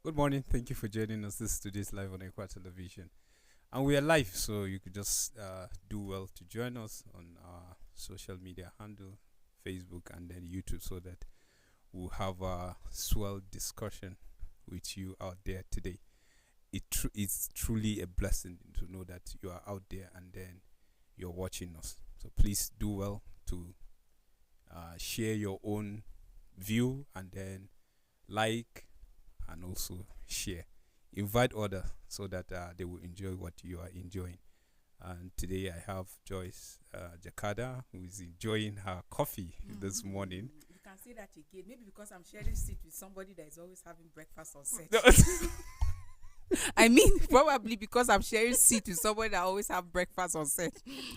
Good morning. Thank you for joining us. This is today's live on Equa Television. And we are live, so you could just do well to join us on our social media handle, Facebook and then YouTube, so that we'll have a swell discussion with you out there today. It's truly a blessing to know that you are out there and then you're watching us. So please do well to share your own view and then like and also share. Invite others so that they will enjoy what you are enjoying. And today I have Joyce Jakada, who is enjoying her coffee this morning. You can say that again. Maybe because I'm sharing seat with somebody that is always having breakfast on set. I mean, probably because I'm sharing seat with somebody that always have breakfast on set.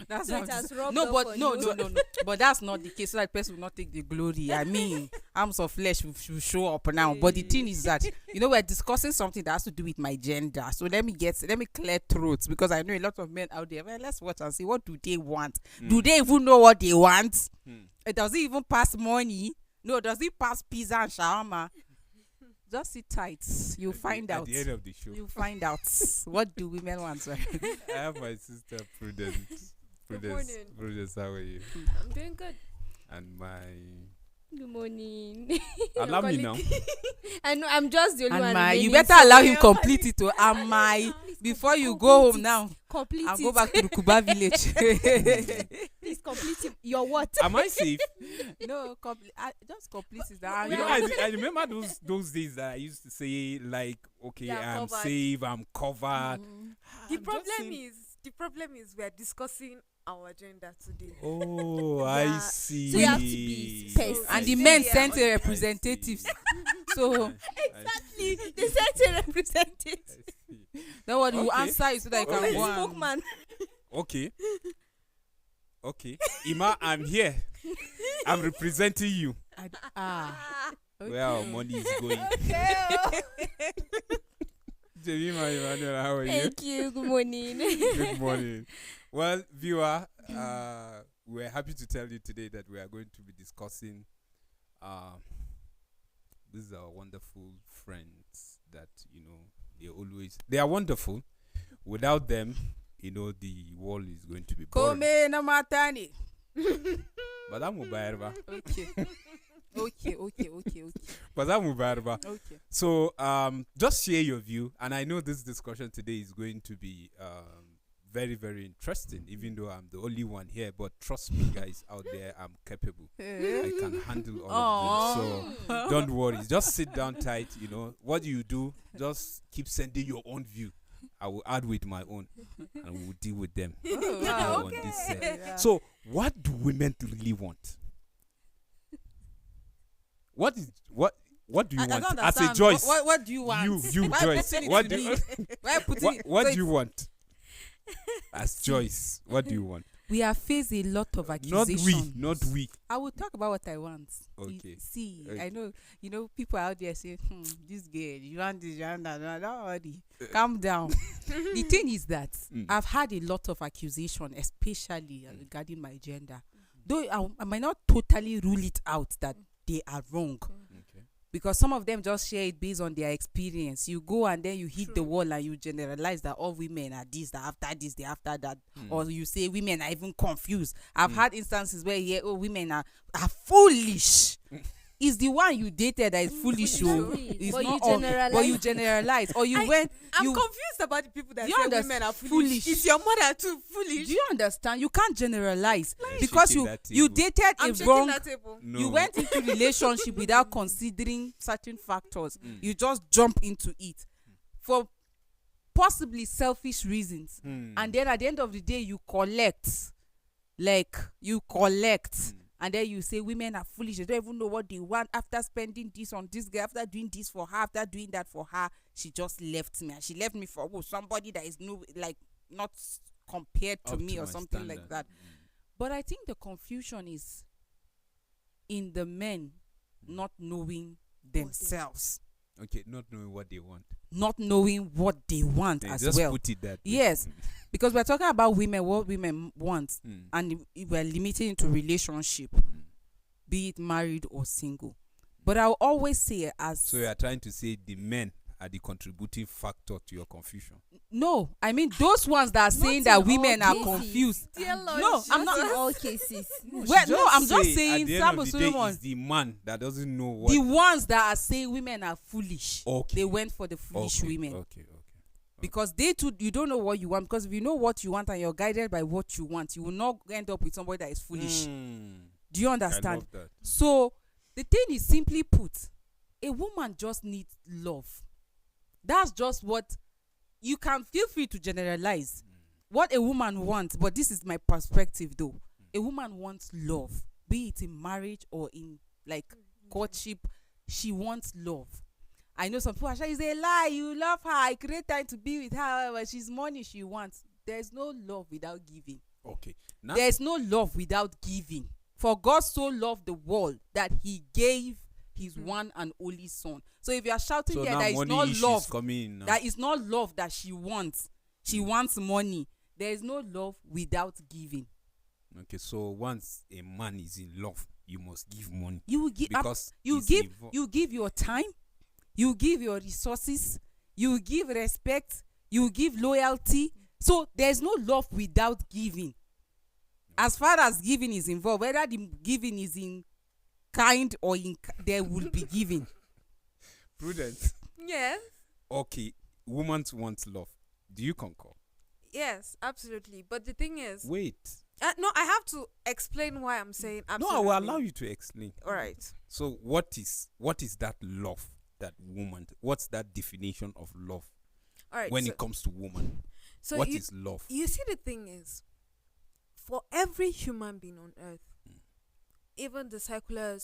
That's So how it has it- rubbed no, off but on no, you. no, no, no. But that's not the case. So that person will not take the glory. I mean, arms of flesh will show up now. But the thing is that we're discussing something that has to do with my gender. So let me clear throats because I know a lot of men out there. Well, let's watch and see what do they want. Do they even know what they want? Does it even pass money? No, does it pass pizza and shawarma? Just sit tight. You'll find At out. the end of the show, You'll find out. What do women want? I have my sister Prudence. Good morning. Prudence, how are you? I'm doing good. And my Good morning. allow me now. I know I'm just the only one. And my, you remaining, better so allow I him am- complete it. And my, before you go home now, Complete I'll it. go back to the Kuba village. Please complete it. Your what? Am I safe? No, just complete it. Now. You know, I remember those days that I used to say like, okay, Yeah, I'm covered. safe, I'm covered. The I'm just problem saying- is we are discussing our agenda today. Oh, Yeah. I see. So you have to be space. And I the see. men Yeah. sent I a representatives. see. So I They sent a representative. see. then what will Okay. answer you so that you Okay. can go and- Spokesman. Okay. Okay. Ima, I'm here. I'm representing you. Okay. Where our money is going. Jemima Emmanuel, how are you? Thank you. Good morning. Good morning. Well, viewer, we're happy to tell you today that we are going to be discussing these are wonderful friends that they are wonderful. Without them, the world is going to be boring. Come na matani. But I'm Mubarba. Okay. Okay. But I'm Mubarba. Okay. So just share your view, and I know this discussion today is going to be very, very interesting, even though I'm the only one here. But trust me, guys out there, I'm capable. I can handle all of them. So don't worry. Just sit down tight. What do you do? Just keep sending your own view. I will add with my own, and we will deal with them Oh, on this set. Yeah. So, what do women really want? What do you I want don't as a understand. Joyce? What do you want? You Why Joyce. putting it What to do me? you Why putting what, it? what So do you want as Joyce? What do you want? We have faced a lot of Not accusations. not we. I will talk about what I want. Okay. See, Okay. I know, people out there saying, this girl, you want this, you want that. No, don't worry. Calm down. The thing is that I've had a lot of accusation, especially regarding my gender. Though I might not totally rule it out that they are wrong. Okay. Because some of them just share it based on their experience. You go and then you hit the wall and you generalize that all women are this, that after this, they after that. Or you say women are even confused. I've had instances where women are foolish. It's the one you dated that is foolish. Exactly. It's But you not all. generalize. But you generalize. Or you went. I'm you, confused about the people that You say understand? women are Foolish. foolish. Is your mother too foolish? do you understand? You can't generalize. You're Because shaking you that you table. dated I'm a shaking wrong. that table. No. You went into relationship without considering certain factors. You just jump into it for possibly selfish reasons. And then at the end of the day, you collect. And then you say women are foolish. They don't even know what they want. After spending this on this girl, after doing this for her, after doing that for her, she just left me. And she left me for somebody that is not compared to Up me to or my something like standard. that. But I think the confusion is in the men not knowing themselves, Okay, not knowing what they want. not knowing what they want They as just well. put it that way. Yes, because we're talking about women, what women want, Mm. and we're limiting it to relationship, be it married or single. But I'll always say, as So you are trying to say the men are the contributing factor to your confusion. No, I mean those ones that are saying in that all women are cases. confused. Dear Lord, No, I'm Not not. in all cases. Well, no, I'm just say, saying at the end Sabo of the day, Solomon. it's the man that doesn't know what. The ones that are saying women are foolish, Okay. they went for the foolish women. Okay. Because they too, you don't know what you want. Because if you know what you want and you're guided by what you want, you will not end up with somebody that is foolish. Do you I understand? love that. So the thing is, simply put, a woman just needs love. That's just what you can feel free to generalize what a woman wants. But this is my perspective, though. A woman wants love, be it in marriage or in like courtship. She wants love. I know some people are saying it's a lie. You love her. I create time to be with her. But she's money she wants. There's no love without giving. Okay. Now, There's no love without giving. For God so loved the world that he gave his one and only son. So if you are shouting so there now that is money not issues love, coming in now. that is not love that she wants. She wants money. There is no love without giving. Okay, so once a man is in love, you must give money You will give. because You it's give. invo- You give your time. You give your resources. You give respect. You give loyalty. So there's no love without giving. As far as giving is involved, whether the giving is in kind or there will be giving. Prudence. Yes. Okay, women want love. Do you concur? Yes, absolutely. But the thing is, Wait. no, I have to explain why I'm saying absolutely. No, I will allow you to explain. All right. So what is that love that woman? What's that definition of love All right. when so, it comes to woman? so What you, is love? you see, the thing is, for every human being on earth, even the secular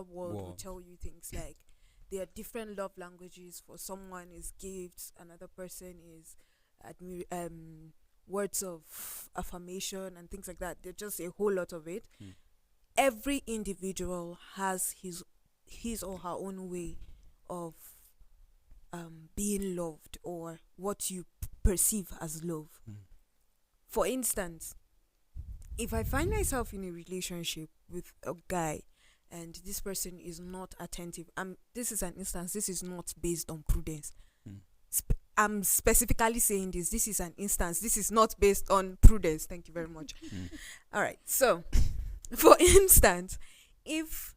world will World. tell you things like there are different love languages. For someone is gifts, another person is words of affirmation and things like that. There's just a whole lot of it. Every individual has his or her own way of being loved, or what you perceive as love. For instance, if I find myself in a relationship with a guy and this person is not attentive, this is an instance, this is not based on prudence. I'm specifically saying this is an instance, this is not based on prudence. Thank you very much. All right. So, for instance, if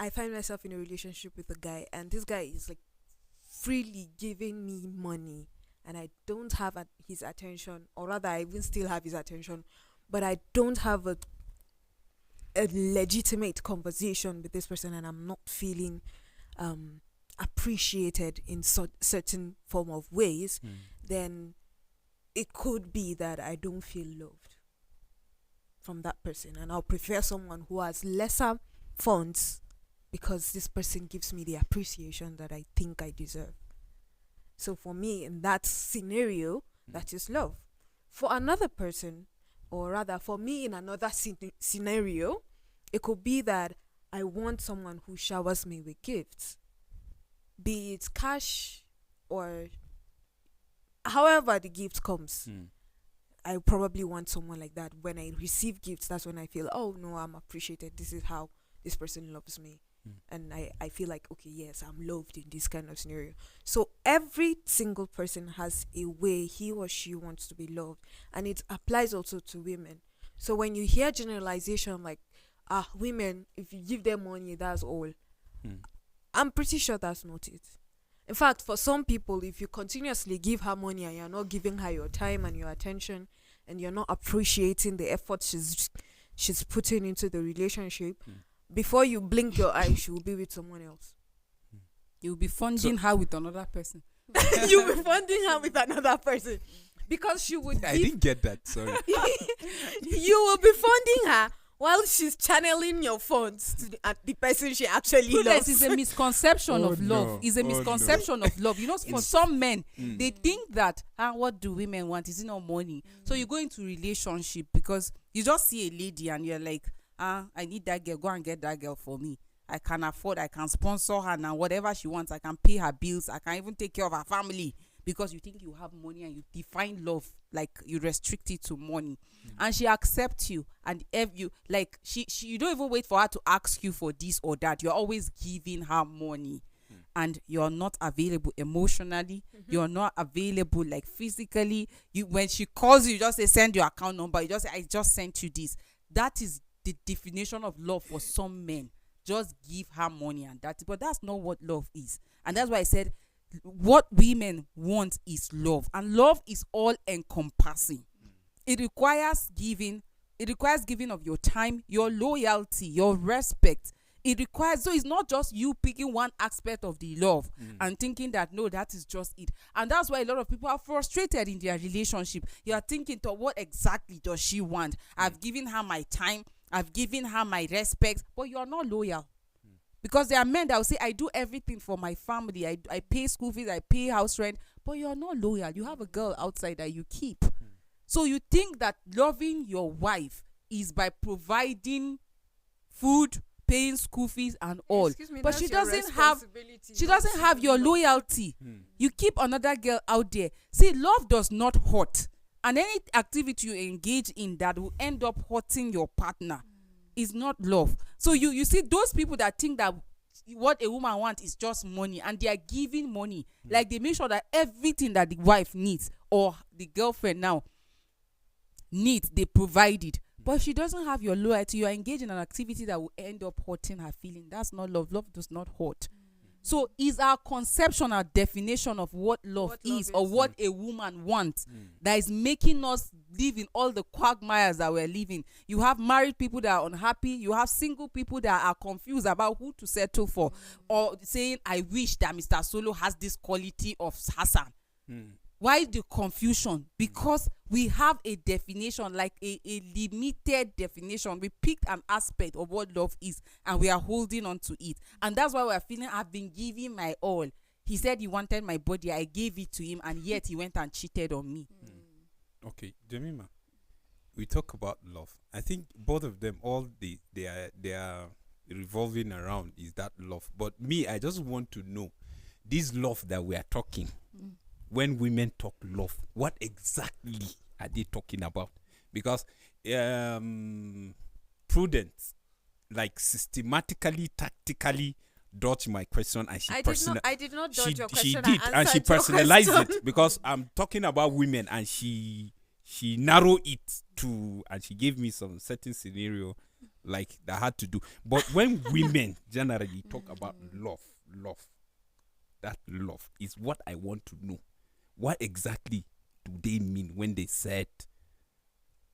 I find myself in a relationship with a guy and this guy is like freely giving me money and I don't have his attention, or rather I even still have his attention, but I don't have a legitimate conversation with this person and I'm not feeling appreciated in certain form of ways, then it could be that I don't feel loved from that person, and I'll prefer someone who has lesser funds because this person gives me the appreciation that I think I deserve. So for me, in that scenario, that is love. For another person, or rather for me in another scenario, it could be that I want someone who showers me with gifts, be it cash or however the gift comes. I probably want someone like that. When I receive gifts, that's when I feel, oh no, I'm appreciated. This is how this person loves me. And I feel like, okay, yes, I'm loved in this kind of scenario. So every single person has a way he or she wants to be loved. And it applies also to women. So when you hear generalization like, women, if you give them money, that's all. I'm pretty sure that's not it. In fact, for some people, if you continuously give her money and you're not giving her your time and your attention, and you're not appreciating the effort she's putting into the relationship, before you blink your eye, she will be with someone else. You'll be funding her with another person. You'll be funding her with another person. Because she would I didn't get that. Sorry. you will be funding her while she's channeling your funds to the person she actually Prudence loves. is a misconception Oh, of love. no. It's a Oh, misconception of love. You know, for some men, they think that, what do women want? Is it not money? So you go into relationship because you just see a lady and you're like, I need that girl. Go and get that girl for me. I can afford, I can sponsor her now. Whatever she wants, I can pay her bills. I can even take care of her family. Because you think you have money and you define love like you restrict it to money. And she accepts you, and if you like she you don't even wait for her to ask you for this or that. You're always giving her money. and you're not available emotionally, you're not available like physically, when she calls you, you just say send your account number, you just say I just sent you this. That is the definition of love for some men. Just give her money and that, but that's not what love is. And that's why I said what women want is love, and love is all encompassing. It requires giving of your time, your loyalty, your respect. It requires, so it's not just you picking one aspect of the love and thinking that no, that is just it. And that's why a lot of people are frustrated in their relationship. You are thinking to what exactly does she want? I've given her my time, I've given her my respect, but you're not loyal. Because there are men that will say, I do everything for my family. I pay school fees, I pay house rent, but you're not loyal. You have a girl outside that you keep. So you think that loving your wife is by providing food, paying school fees and all. Me, but she doesn't have your loyalty. You keep another girl out there. See, love does not hurt. And any activity you engage in that will end up hurting your partner is not love. So you see those people that think that what a woman wants is just money, and they are giving money. Like they make sure that everything that the wife needs or the girlfriend now needs, they provide it. But if she doesn't have your loyalty, you are engaged in an activity that will end up hurting her feeling. That's not love. Love does not hurt. So is our conception, our definition of what love is or what a woman wants that is making us live in all the quagmires that we're living. You have married people that are unhappy. You have single people that are confused about who to settle for, or saying, I wish that Mr. Solo has this quality of Hassan. Why the confusion? Because we have a definition, like a limited definition. We picked an aspect of what love is and we are holding on to it. And that's why we're feeling, I've been giving my all. He said he wanted my body, I gave it to him, and yet he went and cheated on me. Okay, Jemima, we talk about love. I think both of them, all they are revolving around is that love. But me, I just want to know, this love that we are talking, when women talk love, what exactly are they talking about? Because Prudence, like systematically, tactically dodged my question, and she I did not dodge your question. She did, and she personalized it, because I'm talking about women, and she narrowed it to, and she gave me some certain scenario like that had to do. But when women generally talk about love, that love is what I want to know. What exactly do they mean when they said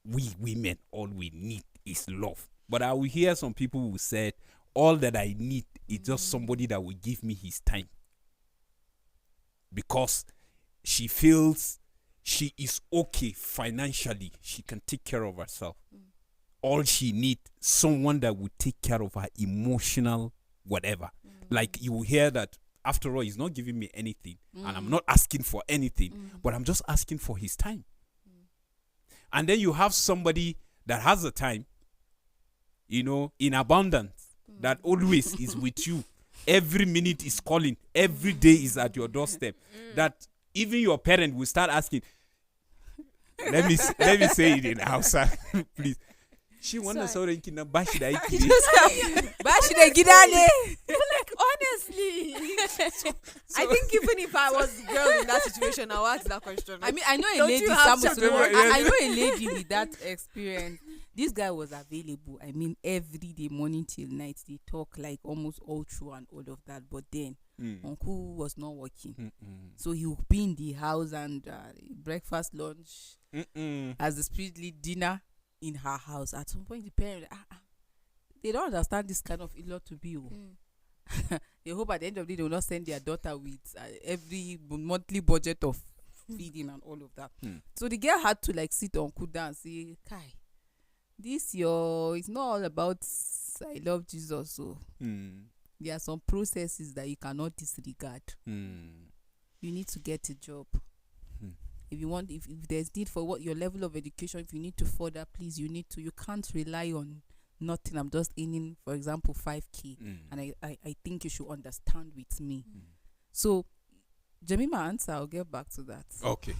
we women, all we need is love? But I will hear some people who said all that I need is just somebody that will give me his time, because she feels she is okay financially, she can take care of herself. All she needs, someone that will take care of her emotional whatever. Like you will hear that, after all, he's not giving me anything, and I'm not asking for anything, but I'm just asking for his time. And then you have somebody that has the time, in abundance, that always is with you. Every minute is calling. Every day is at your doorstep. That even your parent will start asking, let me say it in Hausa, please. She wants to say bashi da yake. Bashi da gida ne. Honestly, I think even if I was the girl in that situation, I'll ask that question. I mean, I know a Don't lady. you have I know a lady with that experience. This guy was available. I mean, every day, morning till night, they talk like almost all through and all of that. But then, Uncle was not working, so he would be in the house and breakfast, lunch, as the spirit lead dinner in her house. At some point, the parents, they don't understand this kind of in-law to be. They hope at the end of the day they will not send their daughter with every monthly budget of feeding and all of that. So the girl had to like sit on Kuda and say, Kai, this it's not all about I love Jesus. So there are some processes that you cannot disregard. You need to get a job. If you want, if there's need for what your level of education, if you need to further, please, you can't rely on nothing. I'm just earning, for example, 5K, and I think you should understand with me. So Jemima answer, I'll get back to that. Okay.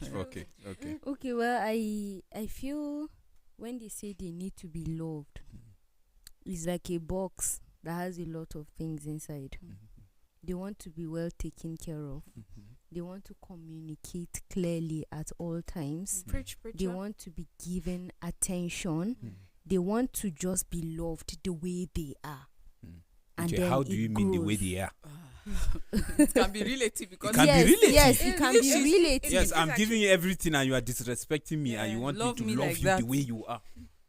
Okay, well, I feel when they say they need to be loved, it's like a box that has a lot of things inside. They want to be well taken care of. Mhm. They want to communicate clearly at all times. Preach, They want to be given attention. Mm. They want to just be loved the way they are. Mm. And Okay, then how do it you mean the way grows. they are? It can be relative because It can be yes, relative. yes, it can be It's- relative. Yes, is I'm actually- giving you everything and you are disrespecting me and you Yeah, want me love to me love like you that. the way you are.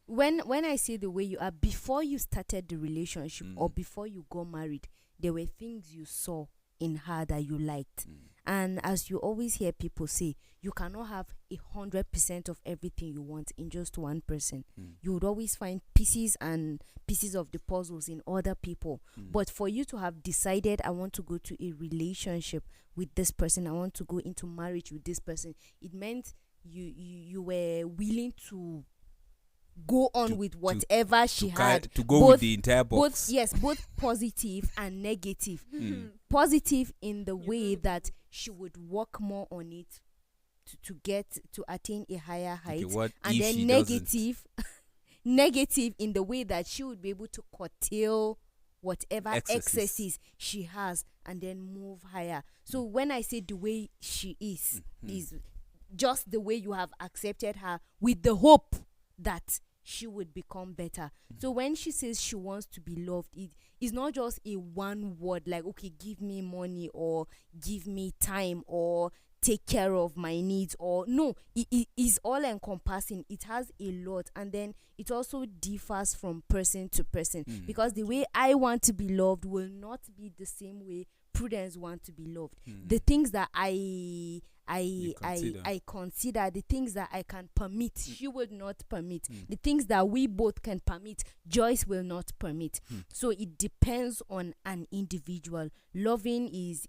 When I say the way you are, before you started the relationship or Mm. before you got married, there were things you saw in her that you liked. Mm. And as you always hear people say, you cannot have 100% of everything you want in just one person. Mm. You would always find pieces and pieces of the puzzles in other people. Mm. But for you to have decided, I want to go to a relationship with this person, I want to go into marriage with this person, it meant you were willing to go on To- with whatever she had. To go both- with the entire box. Both positive and negative. Mm. Positive in the You way know. that she would work more on it to attain a higher height. Okay, what And if then she negative negative in the way that she would be able to curtail whatever Excesses. excesses she has and then move higher. So when I say the way she is just the way you have accepted her with the hope that she would become better. So when she says she wants to be loved, it is not just a one word like, okay, give me money or give me time or take care of my needs, or no, it is all encompassing. It has a lot, and then it also differs from person to person, because the way I want to be loved will not be the same way Prudence want to be loved. The things that I consider, the things that I can permit, she would not permit. The things that we both can permit, Joyce will not permit. So it depends on an individual. Loving is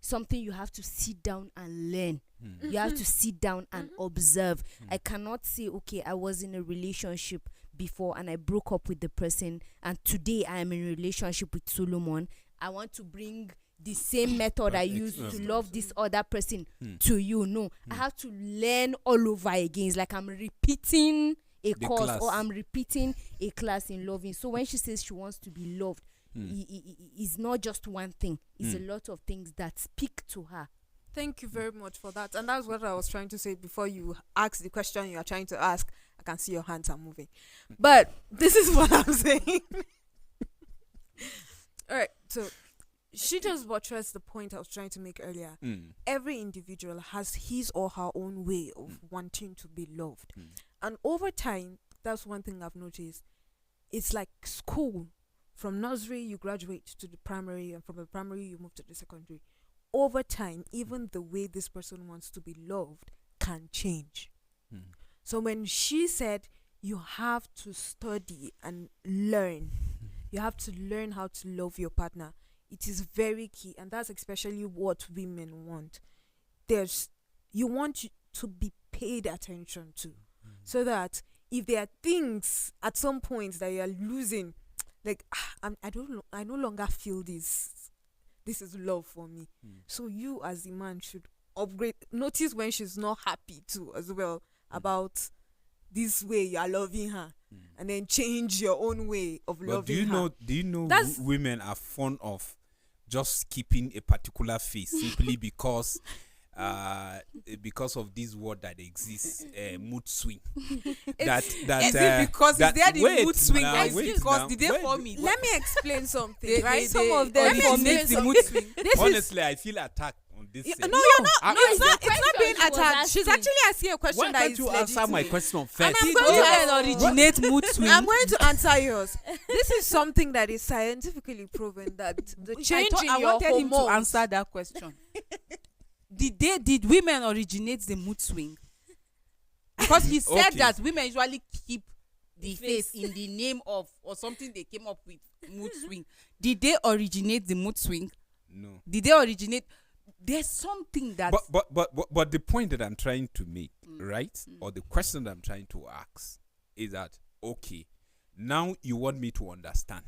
something you have to sit down and learn. You have to sit down and observe. I cannot say, okay, I was in a relationship before and I broke up with the person, and today I am in a relationship with Solomon. I want to bring the same method I used to love this other person to you. No, I have to learn all over again. It's like I'm repeating a The course class. or I'm repeating a class in loving. So when she says she wants to be loved, it's not just one thing. It's a lot of things that speak to her. Thank you very much for that. And that's what I was trying to say before you ask the question you are trying to ask. I can see your hands are moving. But this is what I'm saying. All right. So she just buttressed the point I was trying to make earlier. Every individual has his or her own way of wanting to be loved. And over time, that's one thing I've noticed. It's like school. From nursery, you graduate to the primary, and from the primary, you move to the secondary. Over time, even the way this person wants to be loved can change. So when she said you have to study and learn, you have to learn how to love your partner, it is very key, and that's especially what women want. You want to be paid attention to, so that if there are things at some point that you are losing, like I no longer feel this is love for me. So you as the man should upgrade. Notice when she's not happy too as well about this way you are loving her, and then change your own way of But loving her. do you know That's- women are fond of just keeping a particular face simply because of this word that exists, mood swing. That Is it because that, is there the wait mood swing, now, or is wait it because now, did they wait. form it? Let me explain something, They- right? they- Some they of them let me formulate explain the mood swing. This is Honestly, I feel attacked on this. no, set. you're not. No, it's it's the not. It's not question being she was attacked. She's asking. actually asking a question Why that can't is you answer my legitimate. question first? I'm Did going to women ask- originate mood swing? I'm going to answer yours. This is something that is scientifically proven that the change in I your wanted him to hormones. answer that question. Did women originate the mood swing? Because he said Okay. that women usually keep the face in the name of or something they came up with, mood swing. Did they originate the mood swing? No. Did they originate? There's something that But the point that I'm trying to make, right, or the question that I'm trying to ask is that, okay, now you want me to understand.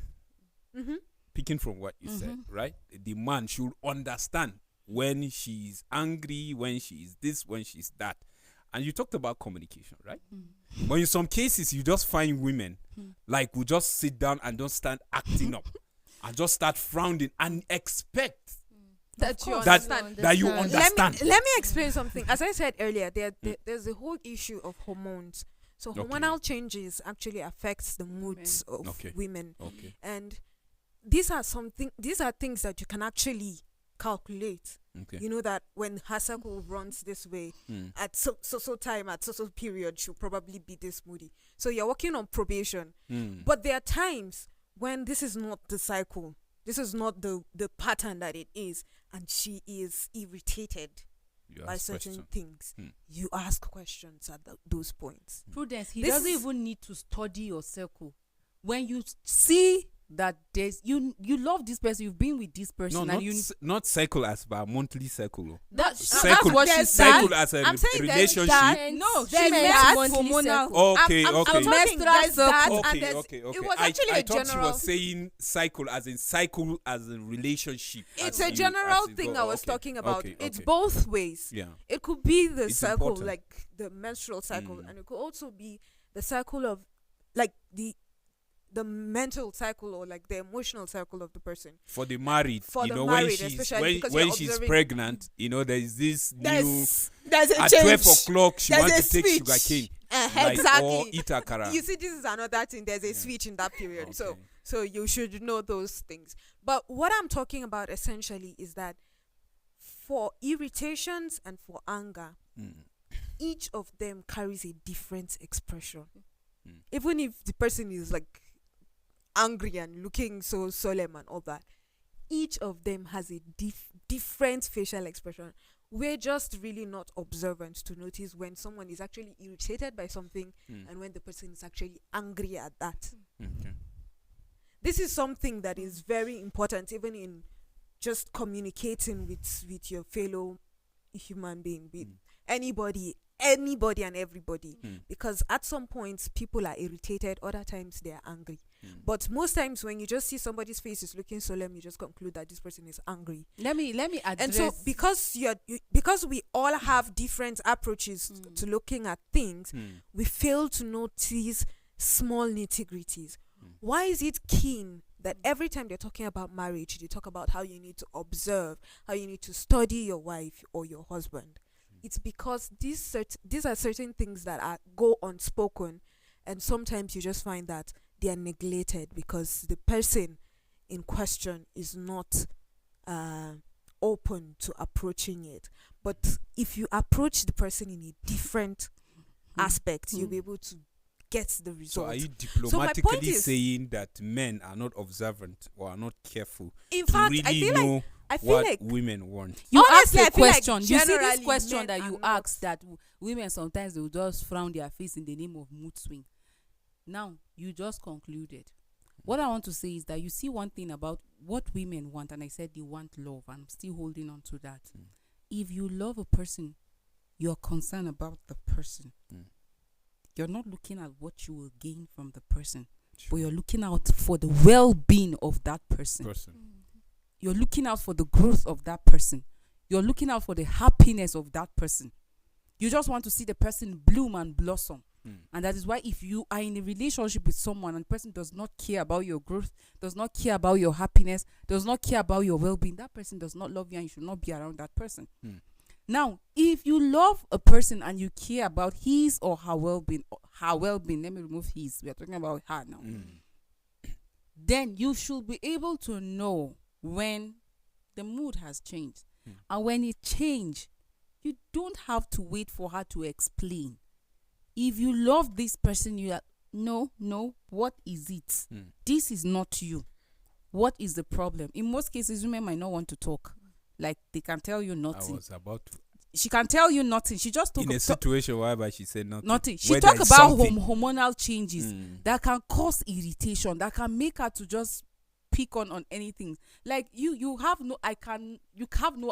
Picking from what you said, right? The man should understand when she's angry, when she's this, when she's that. And you talked about communication, right? But in some cases, you just find women like will just sit down and don't start acting up and just start frowning and expect That you course. understand. that you understand. Let me explain something. As I said earlier, there's a whole issue of hormones. So Okay. hormonal changes actually affects the moods of Okay. women, Okay. and these are things that you can actually calculate. Okay. You know that when her cycle runs this way, Mm. at so time, at so period, she'll probably be this moody. So you're working on probation. Mm. But there are times when this is not the cycle. This is not the pattern that it is, and she is irritated You by ask certain question. things. Hmm. You ask questions at those points. Prudence, he This doesn't is- even need to study your circle. When you see that there's you love this person, you've been with this person, No, and not cycle as by monthly cycle. that's Cycle, what she there's said. cycle as a I'm saying there's relationship. that. No, There's she that meant monthly hormonal. circle. Okay, I'm okay. talking Menstrual there's that, cycle. and Okay, there's, okay. it was actually I a thought she general. was saying cycle as in relationship. It's as a in- general as in thing go- I was okay, talking about. okay, It's okay. both ways. Yeah. It could be the It's cycle, important. like the menstrual cycle, Mm. and it could also be the cycle of, like, the mental cycle, or like the emotional cycle of the person. For the married, For you the know, married, when she's especially because when you're she's observing- pregnant, you know, there is this new There's a at change. 12 o'clock she There's wants a to take switch. sugarcane. Exactly. Like, or eat akara. You see, this is another thing. There's a switch in that period. Okay. So you should know those things. But what I'm talking about essentially is that for irritations and for anger, Mm. each of them carries a different expression. Mm. Even if the person is like angry and looking so solemn and all that, each of them has a different facial expression. We're just really not observant to notice when someone is actually irritated by something Mm. and when the person is actually angry at that. Okay. This is something that is very important, even in just communicating with your fellow human being, with Mm. anybody and everybody. Mm. Because at some points people are irritated, other times they are angry. Mm. But most times when you just see somebody's face is looking solemn, you just conclude that this person is angry. Let me address. And so because we all have different approaches to looking at things, Mm. we fail to notice small nitty-gritties. Mm. Why is it keen that every time they're talking about marriage, they talk about how you need to observe, how you need to study your wife or your husband? It's because these are certain things that go unspoken, and sometimes you just find that they are neglected because the person in question is not open to approaching it. But if you approach the person in a different aspect, you'll be able to get the result. So are you point diplomatically is- saying that men are not observant or are not careful In to fact, really I feel know like what women want? you honestly, asked I a feel like question. You see this generally question men that are you not- asked, that women sometimes they will just frown their face in the name of mood swing. Now you just concluded. What I want to say is that you see one thing about what women want, and I said they want love, and I'm still holding on to that. Mm. If you love a person, you're concerned about the person. Mm. You're not looking at what you will gain from the person, Sure. but you're looking out for the well-being of that person. You're looking out for the growth of that person. You're looking out for the happiness of that person. You just want to see the person bloom and blossom. Mm. And that is why if you are in a relationship with someone and the person does not care about your growth, does not care about your happiness, does not care about your well-being, that person does not love you and you should not be around that person. Mm. Now, if you love a person and you care about his or her well-being, let me remove his, we are talking about her now, Mm. then you should be able to know when the mood has changed. Mm. And when it changed, you don't have to wait for her to explain. If you love this person, you are, no, what is it? Mm. This is not you. What is the problem? In most cases, women might not want to talk. Like, they can tell you I nothing. was about to. She can tell you nothing. She just talk In a situation whereby she said nothing. nothing. She where talk there is about something. hormonal changes Mm. that can cause irritation, that can make her to just pick on anything. Like you have no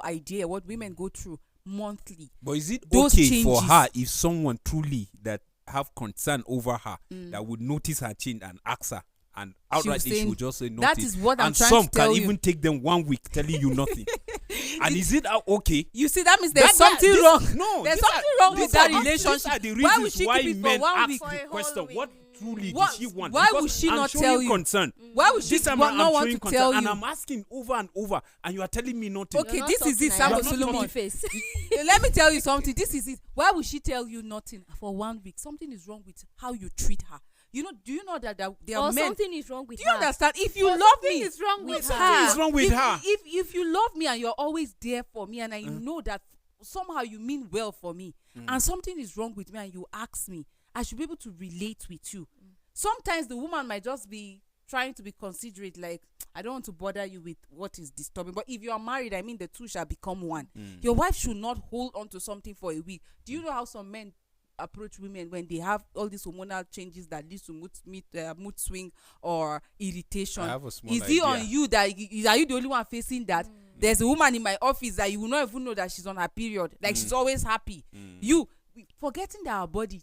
idea what women go through monthly. But is it Those okay for changes. her if someone truly that have concern over her Mm. that would notice her change and ask her, and She outrightly was she saying, would just say nothing? that is what I'm and trying some to tell can you. even take them 1 week telling you nothing. And is it okay? You see, that means there's That- something this- wrong. No, There's these are- something wrong with these that are the- relationship. These are the Why would reasons she why keep it for men 1 ask week? For the a whole question: week. What truly What- did she want? why Because would she I'm not showing tell you you? concern. Why would she This time not I'm want showing to concern, tell and you? I'm asking over and over, and you are telling me nothing. Okay, You're not this is talking, it, I Samuel am not Solomon. talking face. Let me tell you something. This is it. Why would she tell you nothing for 1 week? Something is wrong with how you treat her. You know? Do you know that there are Or men? something is wrong with Do you her. understand? If you Or love something me, is wrong with Something her. is wrong with her. If you love me and you're always there for me, and I know that somehow you mean well for me, and something is wrong with me, and you ask me, I should be able to relate with you. Sometimes the woman might just be trying to be considerate, like, I don't want to bother you with what is disturbing. But if you are married, I mean, the two shall become one. Your wife should not hold on to something for a week. Do you know how some men approach women when they have all these hormonal changes that leads to mood swing or irritation? I have a small Is it idea. on you that are you the only one facing that? There's a woman in my office that you will not even know that she's on her period, like she's always happy. You forgetting that our body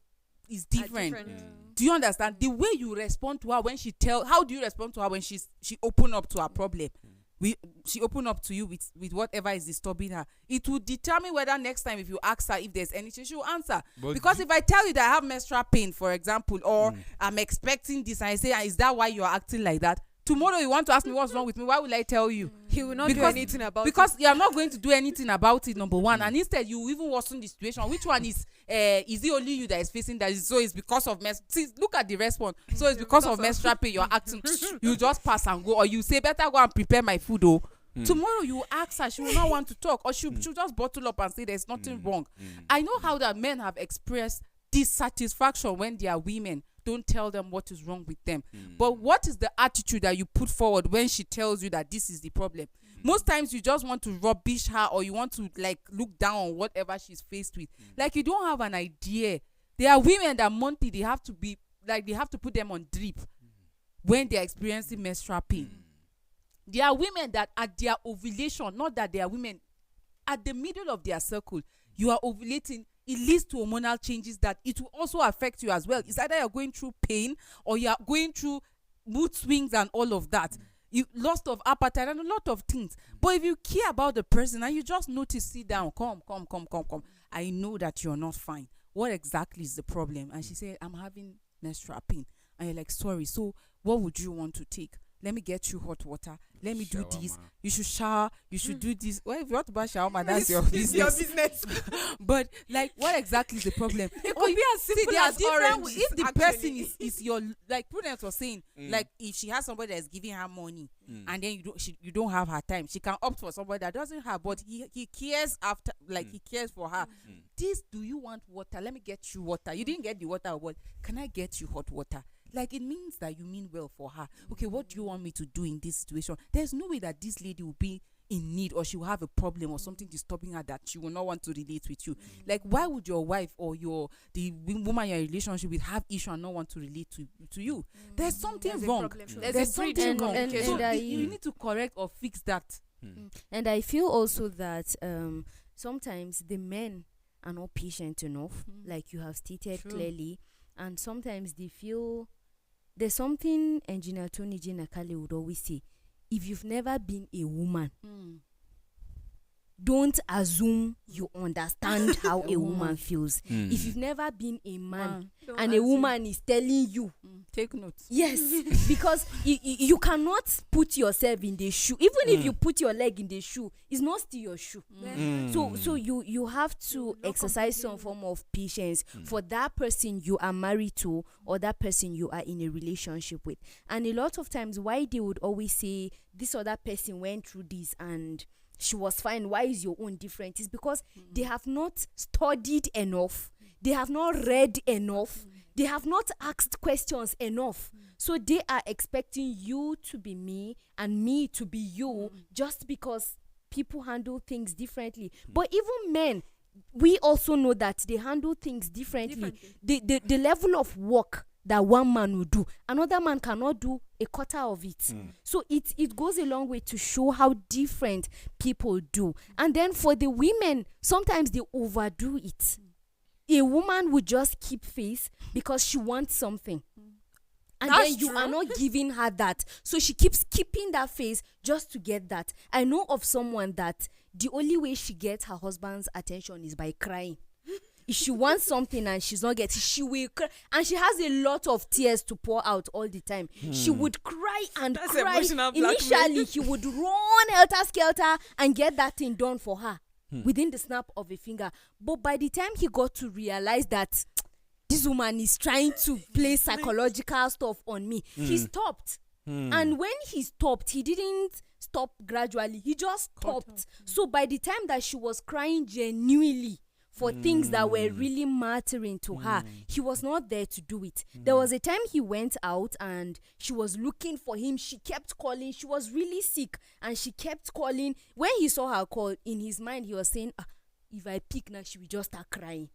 is different. Do you understand the way you respond to her when how do you respond to her when she open up to her problem? She open up to you with whatever is disturbing her. It will determine whether next time if you ask her if there's anything, she will answer. But Because if I tell you that I have menstrual pain, for example, or I'm expecting this, and I say, is that why you're acting like that? Tomorrow you want to ask me what's wrong with me, why will I tell you? He will not do Because- anything about Because it. you are not going to do anything about it, number one, and instead you even worsen the situation. Which one is it only you that is facing that? So it's because of see, look at the response. So it's because of menstrual pain you're acting. You just pass and go, or you say better go and prepare my food. Oh, tomorrow you ask her, she will not want to talk, or she'll just bottle up and say there's nothing wrong. I know how that men have expressed dissatisfaction when their women don't tell them what is wrong with them. But what is the attitude that you put forward when she tells you that this is the problem? Most times you just want to rubbish her, or you want to like look down on whatever she's faced with. Like you don't have an idea. There are women that monthly they have to put them on drip when they're experiencing menstrual pain. There are women that at their ovulation, not that they are women, at the middle of their circle, you are ovulating, it leads to hormonal changes that it will also affect you as well. It's either you're going through pain or you're going through mood swings and all of that. You loss of appetite and a lot of things. But if you care about the person and you just notice, sit down, come. I know that you're not fine. What exactly is the problem? And she said, I'm having menstrual pain. And you're like, sorry, so what would you want to take? Let me get you hot water. Let me do this. Shawarma. You should shower. You should do this. Well, if you want to buy shawarma, that's your It's your business. business. But like, what exactly is the problem? It could be as simple there are as different oranges, if the actually. person is your, like Prudence was saying, like if she has somebody that's giving her money and then you don't have her time, she can opt for somebody that doesn't have, but he cares after, like he cares for her. This, do you want water? Let me get you water. You didn't get the water, but can I get you hot water? Like, it means that you mean well for her. Okay, what do you want me to do in this situation? There's no way that this lady will be in need, or she will have a problem or something disturbing her that she will not want to relate with you. Like, why would your wife or the woman you're in a relationship with have issue and not want to relate to you? There's something There's a wrong. problem. There's something wrong. and So I- you need to correct or fix that. And I feel also that sometimes the men are not patient enough, like you have stated True. clearly, and sometimes they feel there's something Engineer Tony J. Nakale would always say: if you've never been a woman, don't assume you understand how a woman feels. If you've never been a man Don't and a assume. woman is telling you, Take notes. yes, because you cannot put yourself in the shoe. Even if you put your leg in the shoe, it's not still your shoe. So you have to exercise some form of patience for that person you are married to or that person you are in a relationship with. And a lot of times, why they would always say this other person went through this and she was fine, why is your own different? Is because they have not studied enough, they have not read enough, they have not asked questions enough. So they are expecting you to be me and me to be you just because people handle things differently. But even men, we also know that they handle things differently. The level of work that one man will do, another man cannot do a quarter of it. So it goes a long way to show how different people do. And then for the women, sometimes they overdo it. A woman would just keep face because she wants something. And That's then you true. are not giving her that. So she keeps keeping that face just to get that. I know of someone that the only way she gets her husband's attention is by crying. if she wants something and she's not getting, she will cry, and she has a lot of tears to pour out all the time. She would cry and That's cry. emotional blackmail. Initially, he would run helter skelter and get that thing done for her within the snap of a finger. But by the time he got to realize that this woman is trying to play psychological stuff on me, he stopped. And when he stopped, he didn't stop gradually. He just stopped. So by the time that she was crying genuinely for things that were really mattering to her, he was not there to do it. There was a time he went out and she was looking for him. She kept calling. She was really sick and she kept calling. When he saw her call, in his mind, he was saying, if I pick now, she will just start crying.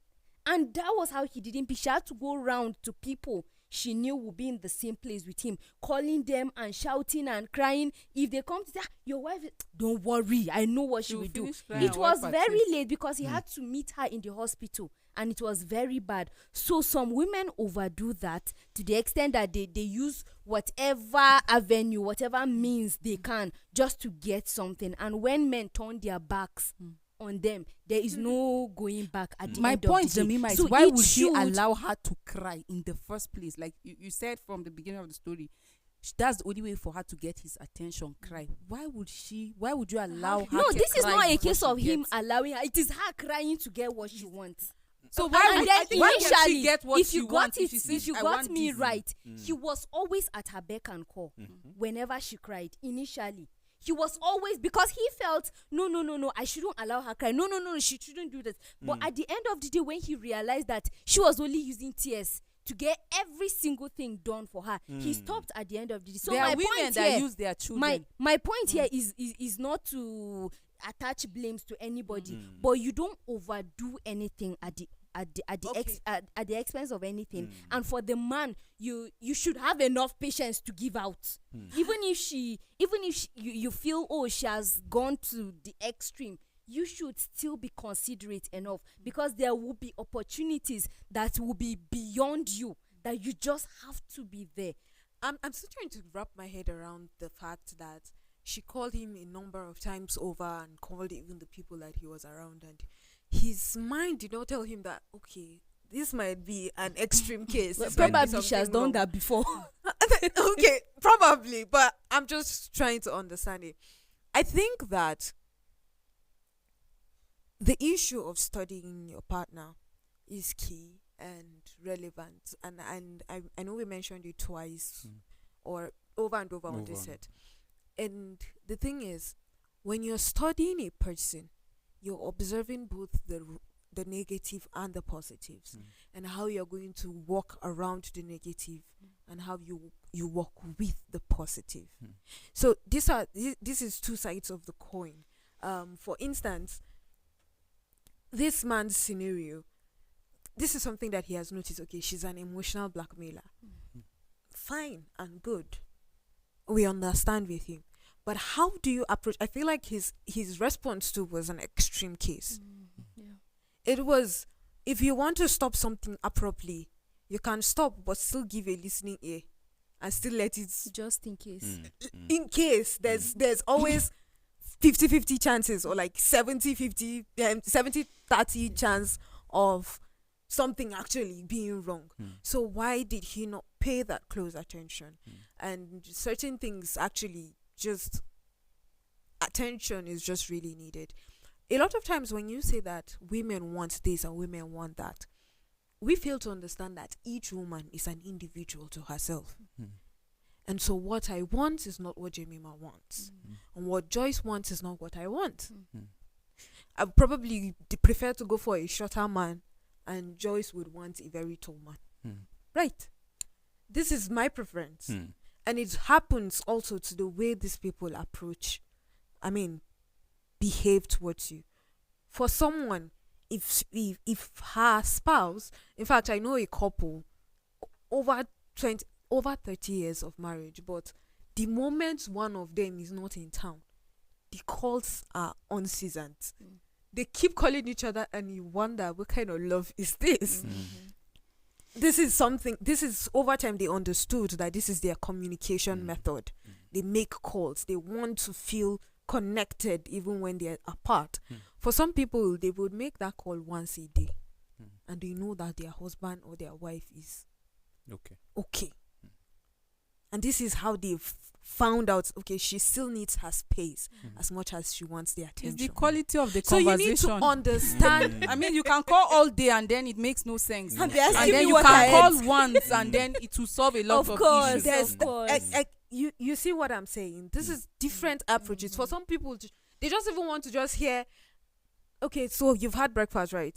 And that was how he didn't pick. She had to go around to people she knew would be in the same place with him, calling them and shouting and crying. If they come to say, your wife, don't worry, I know what she will do. It was very late because he had to meet her in the hospital and it was very bad. So some women overdo that to the extent that they use whatever avenue, whatever means they can just to get something. And when men turn their backs on them, there is no going back at the My end of point, the day. Jemima, is So why it would she should- allow her to cry in the first place? Like you said from the beginning of the story, that's the only way for her to get his attention. Cry. Why would you allow her? No, to this is cry not a before case she of him gets- allowing her. It is her crying to get what she wants. So And why then would she initially, get what if she you got wants? it, If she says, if you "I got want me this"? right, he was always at her beck and call whenever she cried. Initially, he was always, because he felt no, I shouldn't allow her cry. No, she shouldn't do this. But at the end of the day, when he realized that she was only using tears to get every single thing done for her, he stopped at the end of the day. So There my are women point that here, use their children. my point here is not to attach blames to anybody, but you don't overdo anything at the expense of anything. And for the man, you should have enough patience to give out. Even if you feel, she has gone to the extreme, you should still be considerate enough, because there will be opportunities that will be beyond you, that you just have to be there. I'm still trying to wrap my head around the fact that she called him a number of times over and called even the people that he was around, and his mind did not tell him that, okay, this might be an extreme case. This might be Probably she has something done wrong. that before. Okay, probably, but I'm just trying to understand it. I think that the issue of studying your partner is key and relevant, and I know we mentioned it twice or over and over on Move this on. set. And the thing is, when you're studying a person, you're observing both the negative and the positives, and how you're going to walk around the negative and how you walk with the positive. So this is two sides of the coin. For instance, this man's scenario, this is something that he has noticed. Okay, she's an emotional blackmailer. Fine and good, we understand with him. But how do you approach? I feel like his response to was an extreme case. It was, if you want to stop something abruptly, you can stop but still give a listening ear and still let it, Just in case. in case there's always 50-50 chances, or like 70-50 70-30 chance of something actually being wrong. So why did he not pay that close attention? And certain things actually, just attention is just really needed. A lot of times when you say that women want this and women want that, we fail to understand that each woman is an individual to herself. And so what I want is not what Jemima wants. And what Joyce wants is not what I want. I would probably prefer to go for a shorter man, and Joyce would want a very tall man. Right. This is my preference. And it happens also to the way these people behave towards you. For someone, if her spouse, in fact, I know a couple over 30 years of marriage, but the moment one of them is not in town, the calls are unseasoned. They keep calling each other, and you wonder, what kind of love is this? This is over time they understood that this is their communication method. They make calls. They want to feel connected even when they're apart. For some people, they would make that call once a day. and they know that their husband or their wife is Okay. okay. And this is how they've found out, okay, she still needs her space as much as she wants the It's attention. the quality of the So you conversation. need to understand. I mean, you can call all day and then it makes no sense. And they're And asking then me you what I can ate. call once and then it will solve a lot Of of course, issues. There's of course. you see what I'm saying? This is different approaches. For some people, they just even want to just hear, okay, so you've had breakfast, right?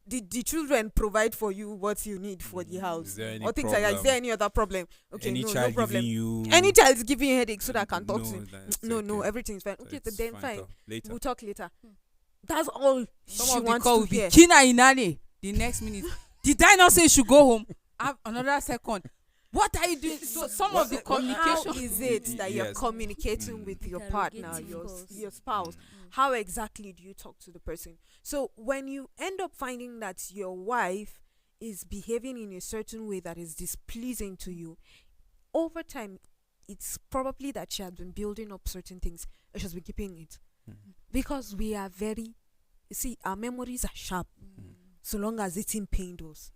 Did the children provide for you what you need for the house? Is there any Or things like that. Is problem? there any other problem? Okay, Any no, child no problem. giving you Any child is giving you headache so that I can talk to you. that's No, no, okay. everything's fine. Okay, It's then fine. though. Later. We'll talk later. That's all Some she of the wants call to will be hear. Kina Inane. The next minute, did I not say you should go home? Have another second. What are you doing? So some of the How communication. is it that you're Yes. communicating with your partner, Interrogative your calls. your spouse? How exactly do you talk to the person? So when you end up finding that your wife is behaving in a certain way that is displeasing to you, over time, it's probably that she has been building up certain things and she's been keeping it. Because we are very, you see, our memories are sharp so long as it's in pained us.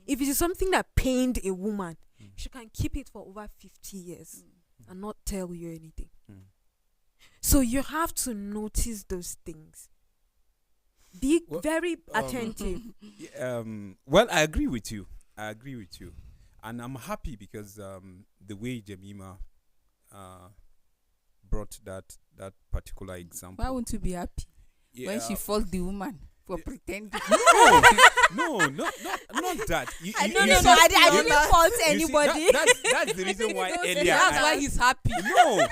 If it is something that pained a woman, she can keep it for over 50 years and not tell you anything. So you have to notice those things. Be Well, very attentive. Well, I agree with you. And I'm happy because the way Jemima brought that particular example. Why won't you be happy when she fault the woman for pretending? No, not that. You, I you- no, you no, see- no. I you- didn't fault you see, anybody. that's the reason why earlier. That's why he's happy. No.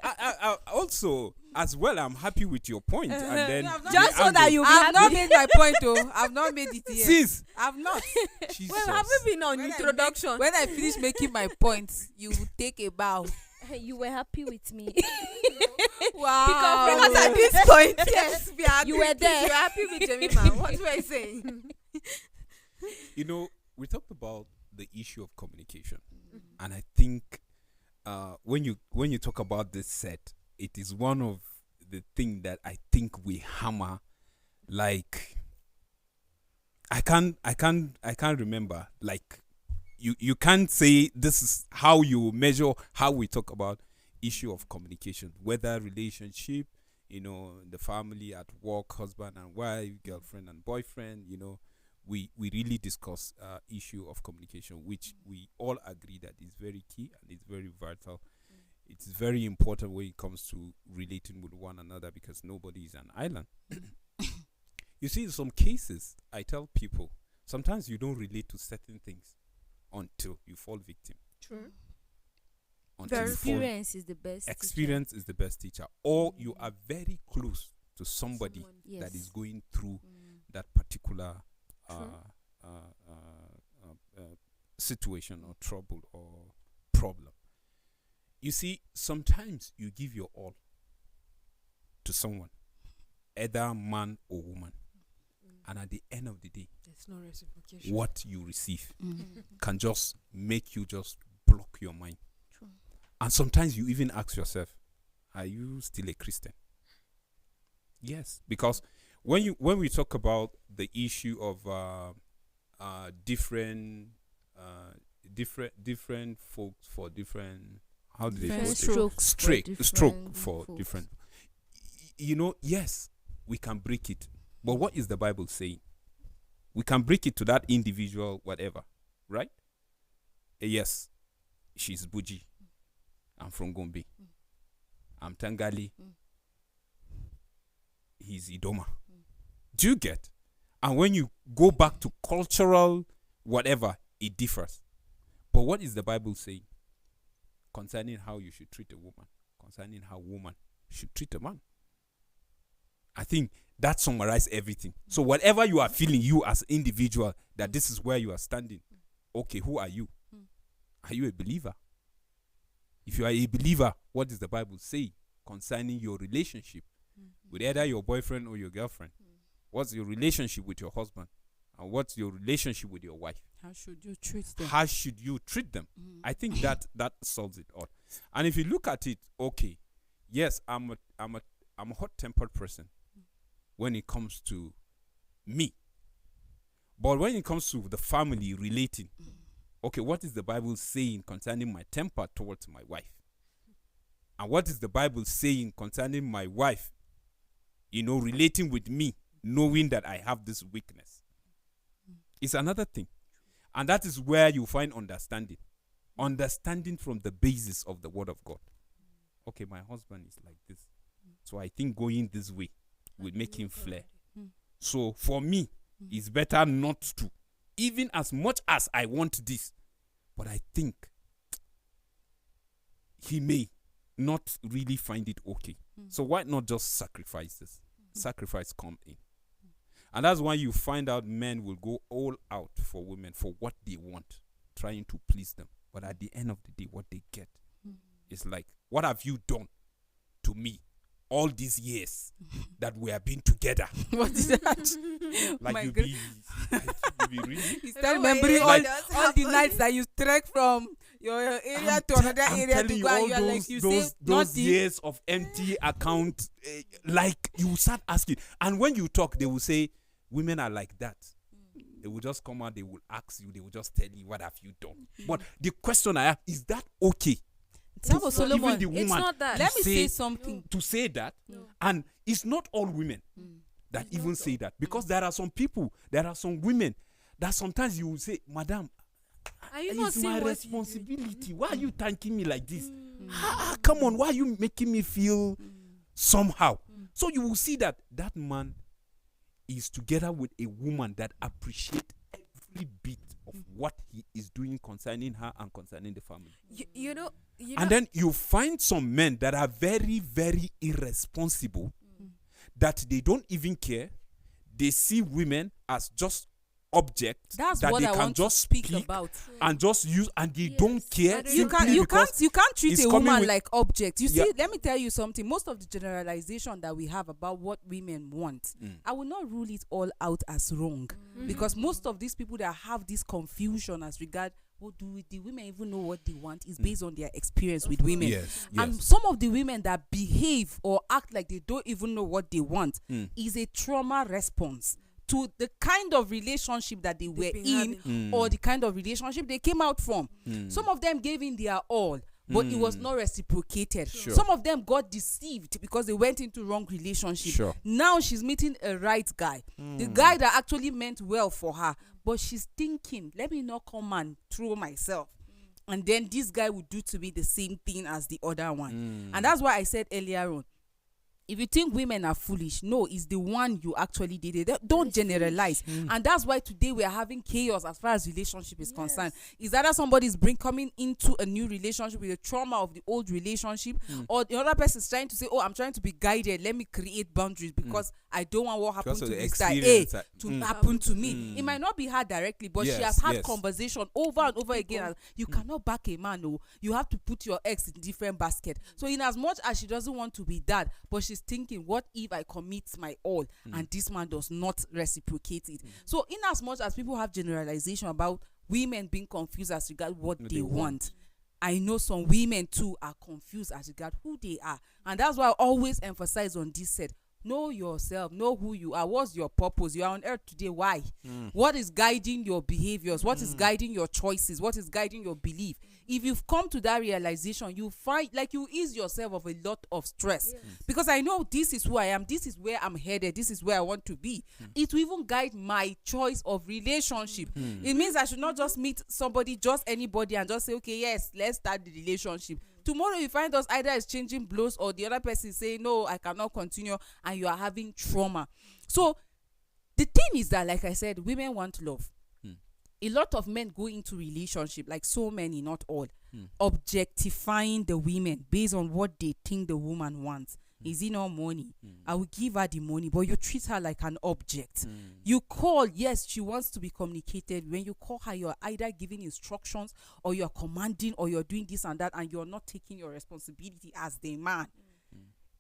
I also, as well, I'm happy with your point. And then Just so that you I've not made my point though. I've not made it yet. sis. I've not. Jesus. Well, have you been on When I introduction? When I finish making my points, you will take a bow. You were happy with me. Wow. Because at this point, yes, we are You were there. You're happy with Jemima. What do I say? You know, we talked about the issue of communication, and I think when you talk about this set, it is one of the thing that I think we hammer. Like, I can't remember. Like, you can't say this is how you measure how we talk about issue of communication, whether relationship, the family, at work, husband and wife, girlfriend and boyfriend, we really discuss issue of communication, which we all agree that is very key and it's very vital. It's very important when it comes to relating with one another because nobody is an island. You see, in some cases, I tell people, sometimes you don't relate to certain things until you fall victim. True. Until Very you fall Experience is the best. experience is the best teacher, or you are very close to somebody Someone- Yes. that is going through that particular situation or trouble or problem. You see, sometimes you give your all to someone, either man or woman, and at the end of the day, There's no reciprocation. what you receive can just make you just block your mind. True. And sometimes you even ask yourself, are you still a Christian? Yes, because when we talk about the issue of different folks for different, how do they Different put it? strokes. Stroke for folks. different. Yes, we can break it, but what is the Bible saying? We can break it to that individual, whatever, right? Yes, she's Buji. I'm from Gombe. I'm Tangali. He's Idoma. Do you get? And when you go back to cultural whatever, it differs. But what is the Bible saying concerning how you should treat a woman, concerning how woman should treat a man? I think that summarizes everything. So whatever you are feeling, you as individual, that this is where you are standing. Okay, who are you? Are you a believer? If you are a believer, what does the Bible say concerning your relationship with either your boyfriend or your girlfriend? What's your relationship with your husband? And what's your relationship with your wife? How should you treat them? How should you treat them? I think that solves it all. And if you look at it, okay, yes, I'm a hot-tempered person when it comes to me. But when it comes to the family relating, okay, what is the Bible saying concerning my temper towards my wife? And what is the Bible saying concerning my wife, relating with me, knowing that I have this weakness? It's another thing. And that is where you find understanding. Understanding from the basis of the word of God. Okay, my husband is like this. So I think going this way will make him flare. So for me, it's better not to. Even as much as I want this. But I think he may not really find it okay. So why not just sacrifice this? Sacrifice come in. And that's why you find out men will go all out for women for what they want, trying to please them. But at the end of the day, what they get is like, what have you done to me all these years that we have been together? What is that? Like My you God. be, really? You start Remember remembering it Like- all the nights that you trek from your area to another I'm area telling to you, go, and all you are like, you say those nothing. years of empty account, like you start asking. And when you talk, they will say, women are like that. They will just come out, they will ask you, they will just tell you, what have you done? But the question I have, is that okay? Sabo For Solomon, even the It's woman not that. let me say- say something. to say that, and it's not all women that even say that, because there are some people, there are some women that sometimes you will say, madam, Are you not it's seeing my what responsibility. Why are you thanking me like this? Come on, why are you making me feel somehow? So you will see that that man is together with a woman that appreciates every bit of what he is doing concerning her and concerning the family. you know, And then you find some men that are very, very irresponsible, that they don't even care. They see women as just objects That's that what they I can want to just speak speak about. and just use, and they don't care. And You simply can't because you can't treat it's a coming woman with- like object. You see, Yeah. let me tell you something. Most of the generalization that we have about what women want, I will not rule it all out as wrong, because most of these people that have this confusion as regard, what do the women even know what they want, is based on their experience with women. Yes, And yes. some of the women that behave or act like they don't even know what they want is a trauma response to the kind of relationship that they were been in, having. or the kind of relationship they came out from. Some of them gave in their all, but it was not reciprocated. Sure. Some of them got deceived because they went into wrong relationship. Sure. Now she's meeting a right guy, the guy that actually meant well for her, but she's thinking, let me not come and throw myself, and then this guy would do to me the same thing as the other one. And that's why I said earlier on, if you think women are foolish, no, it's the one you actually dated. Don't generalize. And that's why today we are having chaos as far as relationship is concerned. Is either somebody's coming into a new relationship with the trauma of the old relationship, or the other person is trying to say, oh, I'm trying to be guided, let me create boundaries because I don't want what happened Because to of the Mr. A experience that- to happen to me. It might not be her directly, but she Yes, has had yes. conversation over and over again. And you cannot back a man, no. You have to put your eggs in different basket. So in as much as she doesn't want to be that, but she's thinking, what if I commit my all and this man does not reciprocate it? So in as much as people have generalization about women being confused as regard what they want, I know some women too are confused as regard who they are. And that's why I always emphasize on this set. Know yourself, know who you are. What's your purpose? You are on earth today. Why? What is guiding your behaviors? What is guiding your choices? What is guiding your belief? If you've come to that realization, you find like you ease yourself of a lot of stress. Because I know this is who I am, this is where I'm headed, this is where I want to be. It will even guide my choice of relationship. It means I should not just meet somebody, just anybody, and just say, okay, yes, let's start the relationship. Tomorrow you find us either exchanging blows, or the other person is saying, no, I cannot continue, and you are having trauma. So the thing is that, like I said, women want love. A lot of men go into relationship, like so many, not all, objectifying the women based on what they think the woman wants. Is it not money? I will give her the money, but you treat her like an object. You call, yes, she wants to be communicated. When you call her, you're either giving instructions, or you're commanding, or you're doing this and that, and you're not taking your responsibility as the man.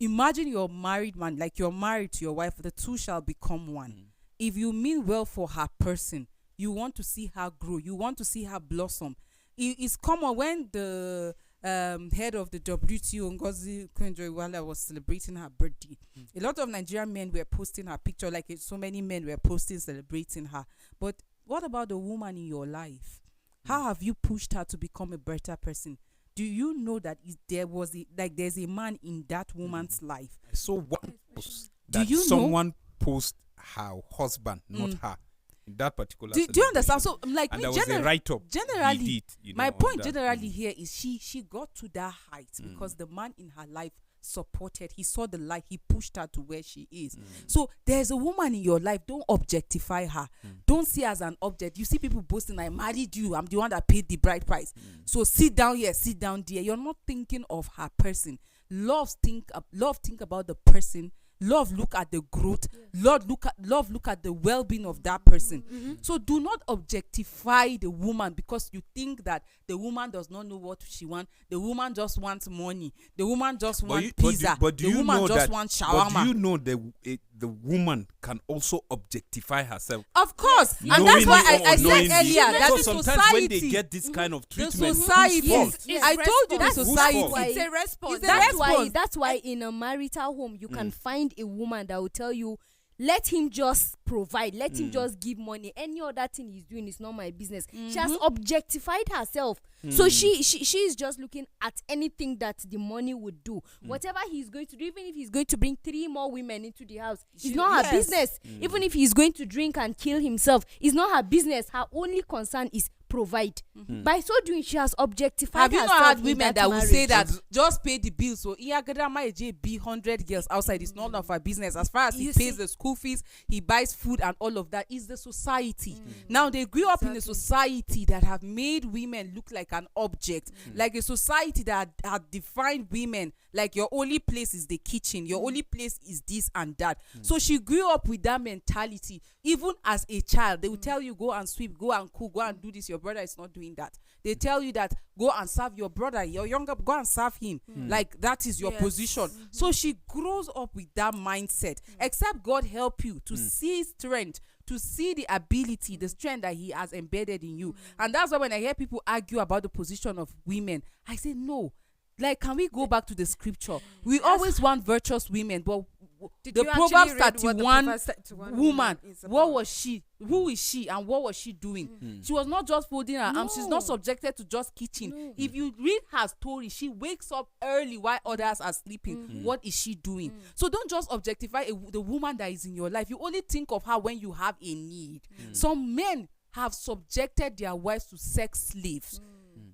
Imagine you're a married man, like you're married to your wife, the two shall become one. If you mean well for her person, you want to see her grow, you want to see her blossom. It's common when the head of the WTO, Ngozi Okonjo-Iweala, was celebrating her birthday. A lot of Nigerian men were posting her picture, like so many men were posting celebrating her. But what about the woman in your life? How have you pushed her to become a better person? Do you know that there's a man in that woman's life? I saw one post Do that you know- someone post her husband, not her, in that particular. Do you understand? celebration. So, like, and me, there was a write-up. generally, he did, my on point that. generally here is she got to that height because the man in her life supported. He saw the light. He pushed her to where she is. So there's a woman in your life. Don't objectify her. Don't see her as an object. You see people boasting, I married you, I'm the one that paid the bride price. So sit down here, sit down there. You're not thinking of her person. Love think about the person. Love look at the growth. Love look at the well-being of that person. So do not objectify the woman because you think that the woman does not know what she wants. The woman just wants money. The woman just wants pizza. But do the you woman know just that, wants But shawarma. do you know the woman can also objectify herself? Of course, and that's Knowingly why or I said unknowingly? earlier that So the sometimes society, when they get this kind of the treatment, society, whose fault? Yes, I told you the response. society. Whose fault? It's a response. It's a That's why. response. That's why in a marital home you can find a woman that will tell you, let him just provide, let him just give money. Any other thing he's doing is not my business. She has objectified herself. So she is just looking at anything that the money would do. Whatever he's going to do, even if he's going to bring 3 more women into the house, it's not her business. Even if he's going to drink and kill himself, it's not her business. Her only concern is provide. By so doing, she has objectified Have you herself. not had in women that will marriage. say that just pay the bills? So be 100 girls outside. It's none of our business. As far as he You pays see- the school fees, he buys food and all of that. Is the society. Now they grew up in a Exactly. society that have made women look like an object, like a society that had defined women like your only place is the kitchen, your only place is this and that. So she grew up with that mentality. Even as a child, they will tell you go and sweep, go and cook, go and do this. Your brother is not doing that. They tell you that go and serve your brother, your younger, go and serve him. Like that is your Yes. position. So she grows up with that mindset. Except God help you to see strength, to see the ability, the strength that he has embedded in you. And that's why when I hear people argue about the position of women, I say no. Like, can we go back to the scripture? We always want virtuous women, but Did the you actually Proverbs read what the 31 Proverbs 31 woman, is what about? was she? Who is she and what was she doing? She was not just folding her arms. She's not No. subjected to just kitchen. No. If you read her story, she wakes up early while others are sleeping. What is she doing? So don't just objectify the woman that is in your life. You only think of her when you have a need. Some men have subjected their wives to sex slaves.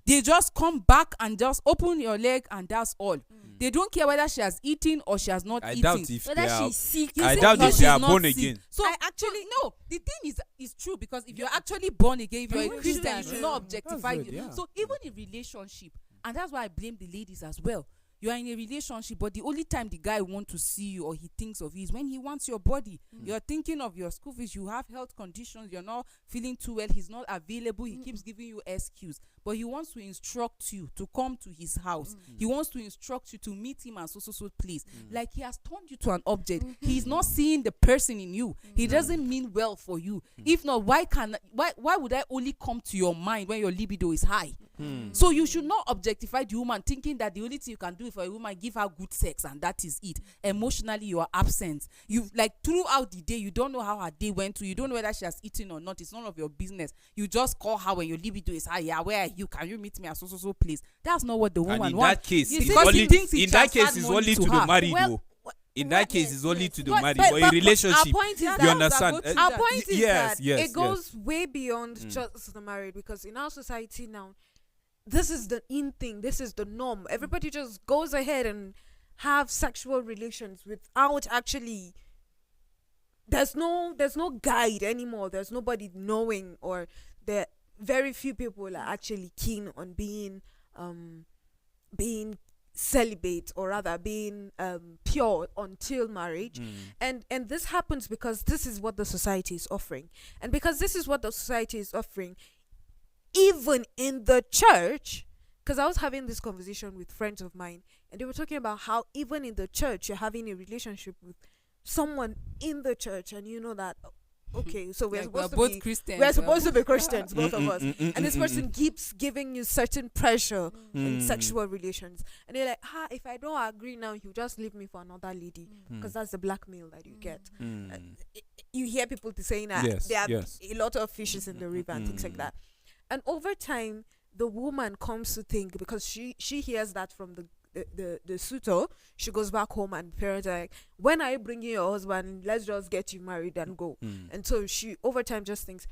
They just come back and just open your leg and that's all. They don't care whether she has eaten or she has not I eaten. doubt if Whether they are. she's sick, You I see, doubt no, if they she's are not born sick. again. So I actually- no, the thing is true because if you're actually born again, if you're a Well, Christian, you yeah. should not objectify That's good, you. yeah. So even in relationship, and that's why I blame the ladies as well. You are in a relationship, but the only time the guy wants to see you or he thinks of you is when he wants your body. You're thinking of your school fees, you have health conditions, you're not feeling too well, he's not available, he keeps giving you excuse. But he wants to instruct you to come to his house. He wants to instruct you to meet him at so place. Like he has turned you to an object. He's not seeing the person in you. He doesn't mean well for you. If not, why would I only come to your mind when your libido is high? So you should not objectify the woman thinking that the only thing you can do for a woman, give her good sex and that is it. Emotionally you are absent. You like throughout the day you don't know how her day went to. You don't know whether she has eaten or not. It's none of your business. You just call her when your libido is high. Yeah, where are you? Can you meet me at so place? That's not what the woman And in wants. that case, You it's see, because only he thinks he in that case transferred it's money only to to the her. married. Well, though. In that case, yes, it's only yes. to the But- married. but- But in but- relationship, Our point is you that- understand? I'll go to Our that. point is Yes, that yes, it goes way beyond just the married, because in our society now, this is the in thing, this is the norm. Everybody just goes ahead and have sexual relations without actually. There's no guide anymore. There's nobody knowing, or there very few people are actually keen on being celibate, or rather being pure until marriage. And this happens because this is what the society is offering, and because this is what the society is offering, even in the church. Because I was having this conversation with friends of mine, and they were talking about how even in the church you're having a relationship with someone in the church, and you know that okay, so we're Like, supposed to both be Christians. we're supposed to be Christians, both of us. Mm, And this person keeps giving you certain pressure in Mm. sexual relations. And they're like, if I don't agree now, you just leave me for another lady. Because that's the blackmail that you get. Mm. You hear people saying that Yes, there are yes. a lot of fishes in the river and things like that. And over time, the woman comes to think, because she hears that from the suitor, she goes back home and parents are like, when are you bringing your husband? Let's just get you married and go. And so she over time just thinks,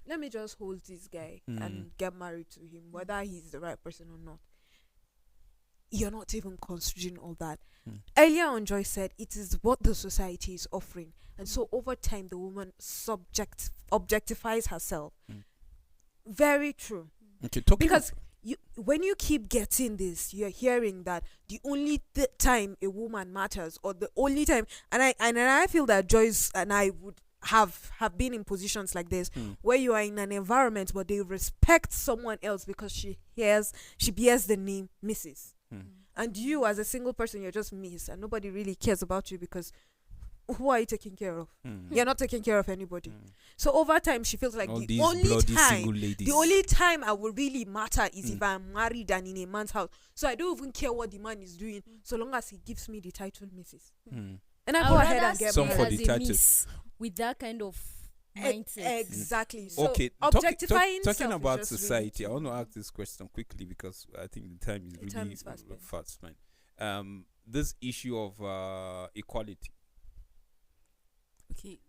let me just hold this guy and get married to him, whether he's the right person or not. You're not even considering all that. Earlier on, Joy said it is what the society is offering. And so over time, the woman objectifies herself. Very true. Okay, talking Because when you keep getting this, you're hearing that the only time a woman matters, or the only time, and I feel that Joyce and I would have been in positions like this, where you are in an environment where they respect someone else because she bears the name Mrs. And you, as a single person, you're just Miss, and nobody really cares about you because who are you taking care of? You're not taking care of anybody. So over time, she feels like all the these only bloody time single ladies. the only time I will really matter is if I'm married and in a man's house. So I don't even care what the man is doing, so long as he gives me the title Mrs. And I go ahead and get Some married. for as the a title. miss with that kind of mindset. Exactly. So Okay, objectifying talking self is about just really society, I want to ask this question quickly because I think the time is The really time is fast spent. fast spent. This issue of equality. Okay,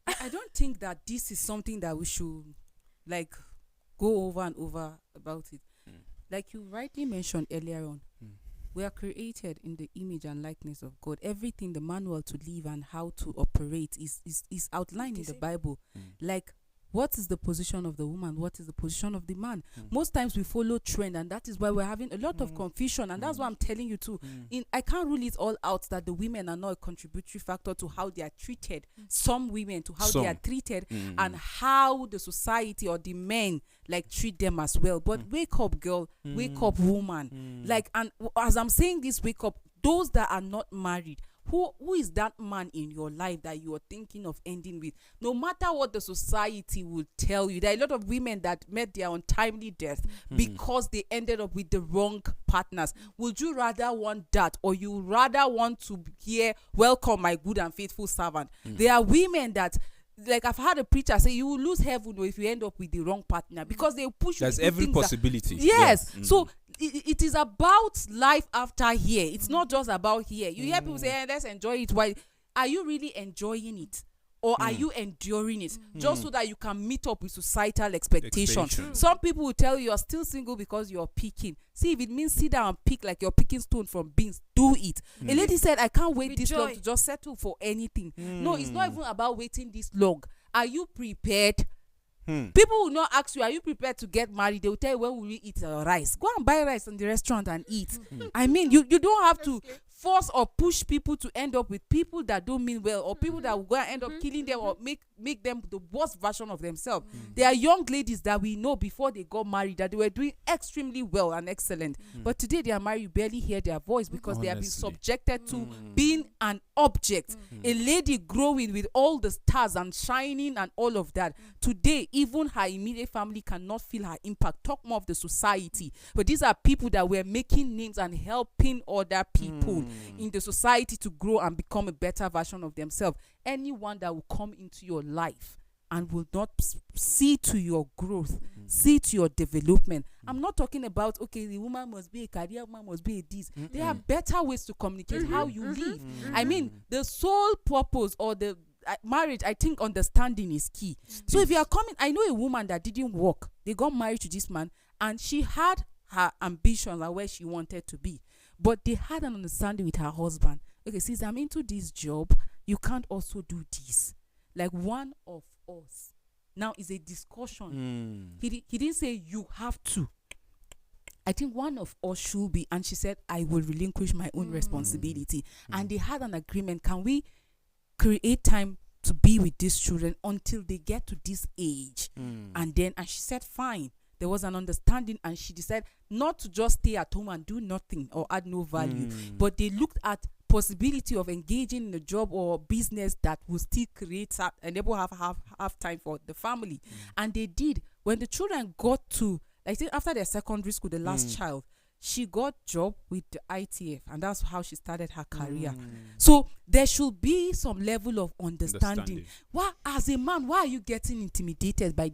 I don't think that this is something that we should like go over and over about it. Like you rightly mentioned earlier on, we are created in the image and likeness of God. Everything, the manual to live and how to operate is outlined in the Bible. Like, what is the position of the woman? What is the position of the man? Most times we follow trend, and that is why we're having a lot of confusion. And that's why I'm telling you too. I can't rule it all out that the women are not a contributory factor to how they are treated. Some women to how they are treated, and how the society or the men like treat them as well. But wake up, girl. Wake up, woman. Like, and as I'm saying this, wake up. Those that are not married, who is that man in your life that you are thinking of ending with? No matter what the society will tell you, there are a lot of women that met their untimely death because they ended up with the wrong partners. Would you rather want that, or you rather want to hear, welcome my good and faithful servant? There are women that, like, I've had a preacher say, you will lose heaven if you end up with the wrong partner, because they push you. There's to do every things that- possibility. Yes. So it is about life after here. It's not just about here. You hear people say, let's enjoy it. Why? Are you really enjoying it? Or are you enduring it just so that you can meet up with societal expectations? Some people will tell you you're still single because you're picking. See, if it means sit down and pick like you're picking stone from beans, do it. A lady said, I can't wait With this long joy. to just settle for anything. No, it's not even about waiting this long. Are you prepared? People will not ask you, are you prepared to get married? They will tell you, when will we eat our rice? Go and buy rice in the restaurant and eat. I mean, you don't have to force or push people to end up with people that don't mean well, or people that will go and end up killing them, or make them the worst version of themselves. There are young ladies that we know before they got married that they were doing extremely well and excellent, but today they are married, you barely hear their voice because they have been Honestly. subjected to being an object. A lady growing with all the stars and shining and all of that. Today, even her immediate family cannot feel her impact. Talk more of the society. But these are people that were making names and helping other people in the society to grow and become a better version of themselves. Anyone that will come into your life and will not see to your growth, see to your development. I'm not talking about, okay, the woman must be a career woman, must be a this. There are better ways to communicate how you live. I mean, the sole purpose or the marriage, I think understanding is key. So if you are coming, I know a woman that didn't work. They got married to this man, and she had her ambitions and where she wanted to be. But they had an understanding with her husband. Okay, since I'm into this job, you can't also do this. Like, one of us. Now is a discussion. He didn't say you have to. I think one of us should be. And she said, I will relinquish my own responsibility. And they had an agreement. Can we create time to be with these children until they get to this age? And she said, fine. There was an understanding, and she decided not to just stay at home and do nothing or add no value, but they looked at possibility of engaging in a job or business that will still create enable have time for the family. And they did. When the children got to, I think after their secondary school, the last child, she got job with the ITF, and that's how she started her career. So there should be some level of understanding. Why, as a man, why are you getting intimidated by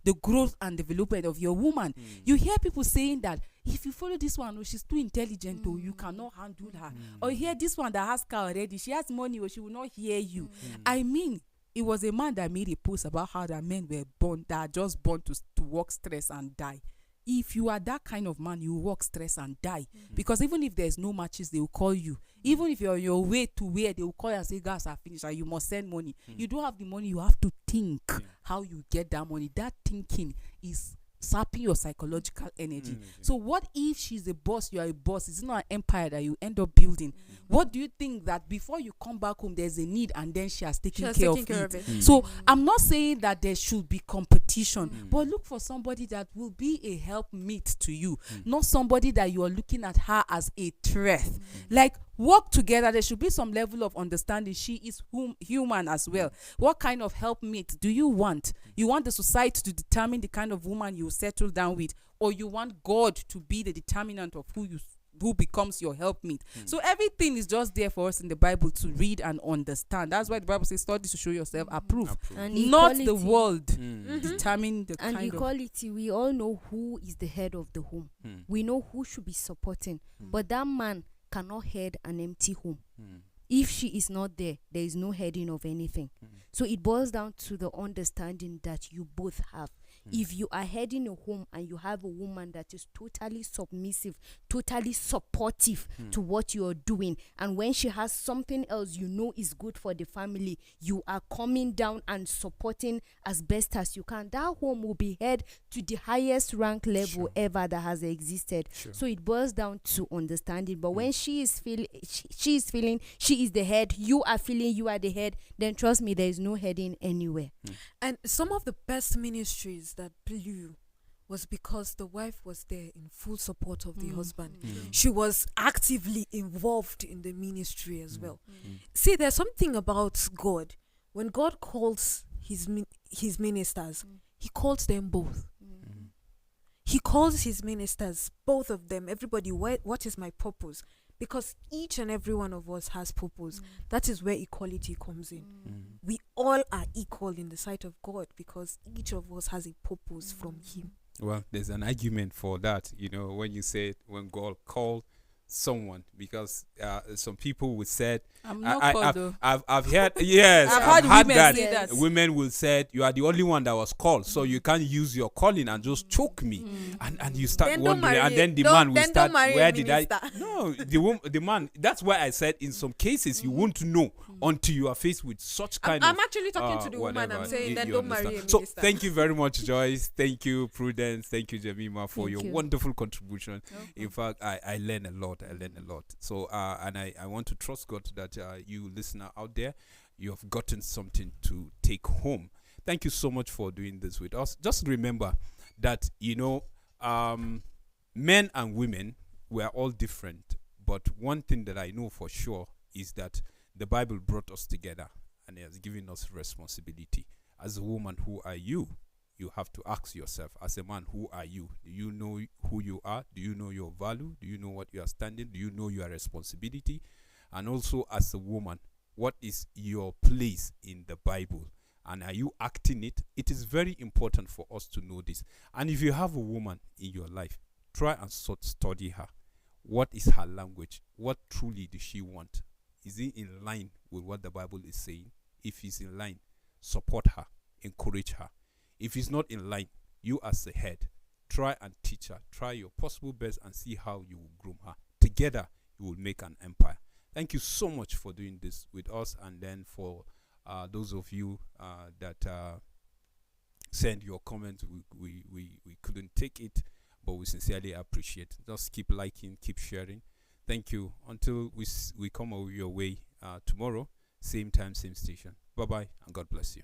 the growth and development of your woman? You hear people saying that if you follow this one, oh, she's too intelligent, or you cannot handle her. Or you hear this one that has car already, she has money, or she will not hear you. I mean, it was a man that made a post about how that men were born, that are just born to work, stress, and die. If you are that kind of man, you work, stress, and die. Because even if there's no matches, they will call you. Even if you're on your way to where, they will call you and say, gas are finished and you must send money. You don't have the money, you have to think how you get that money. That thinking is sapping your psychological energy. So what if she's a boss, you are a boss? It's not an empire that you end up building. What do you think that before you come back home, there's a need and then she has taken care of it? So I'm not saying that there should be competition, but look for somebody that will be a helpmeet to you, not somebody that you are looking at her as a threat. Like, work together. There should be some level of understanding. She is human as well. What kind of helpmeet do you want? You want the society to determine the kind of woman you settle down with, or you want God to be the determinant of who becomes your helpmeet? So everything is just there for us in the Bible to read and understand. That's why the Bible says, study to show yourself approved. And Not equality. the world determine the And kind of... equality, we all know who is the head of the home. We know who should be supporting. But that man cannot head an empty home. If she is not there, there is no heading of anything. So it boils down to the understanding that you both have. If you are heading a home and you have a woman that is totally submissive, totally supportive to what you are doing, and when she has something else you know is good for the family, you are coming down and supporting as best as you can, that home will be head to the highest rank level ever that has existed. So it boils down to understanding. But when she is feeling she is the head, you are feeling you are the head, then trust me, there is no heading anywhere. And some of the best ministries that blew was because the wife was there in full support of the husband. She was actively involved in the ministry as well. See, there's something about God. When God calls his ministers, he calls them both. He calls his ministers, both of them, everybody, what is my purpose? Because each and every one of us has purpose. That is where equality comes in. We all are equal in the sight of God because each of us has a purpose from him. Well, there's an argument for that, when you say when God called someone, because some people would say, I'm not called though. I've heard, yes, I've heard women that. say that. Women will say, you are the only one that was called, so you can't use your calling and just choke me. And you start Then wondering, and then the man will start, where did I? No, the man, that's why I said in some cases you won't know until you are faced with such kind of... I'm actually talking to the woman. I'm saying then don't marry a minister. So thank you very much, Joyce. Thank you, Prudence. Thank you, Jemima, for your wonderful contribution. In fact, I learned a lot. So and I want to trust God that you listener out there, you have gotten something to take home. Thank you so much for doing this with us. Just remember that men and women, we are all different, but one thing that I know for sure is that the Bible brought us together and it has given us responsibility. As a woman, who are you? You have to ask yourself, as a man, who are you? Do you know who you are? Do you know your value? Do you know what you are standing? Do you know your responsibility? And also, as a woman, what is your place in the Bible? And are you acting it? It is very important for us to know this. And if you have a woman in your life, try and study her. What is her language? What truly does she want? Is it in line with what the Bible is saying? If it's in line, support her, encourage her. If it's not in line, you as a head, try and teach her. Try your possible best and see how you will groom her. Together, you will make an empire. Thank you so much for doing this with us. And then for those of you that send your comments, we couldn't take it, but we sincerely appreciate. Just keep liking, keep sharing. Thank you. Until we come your way tomorrow, same time, same station. Bye-bye, and God bless you.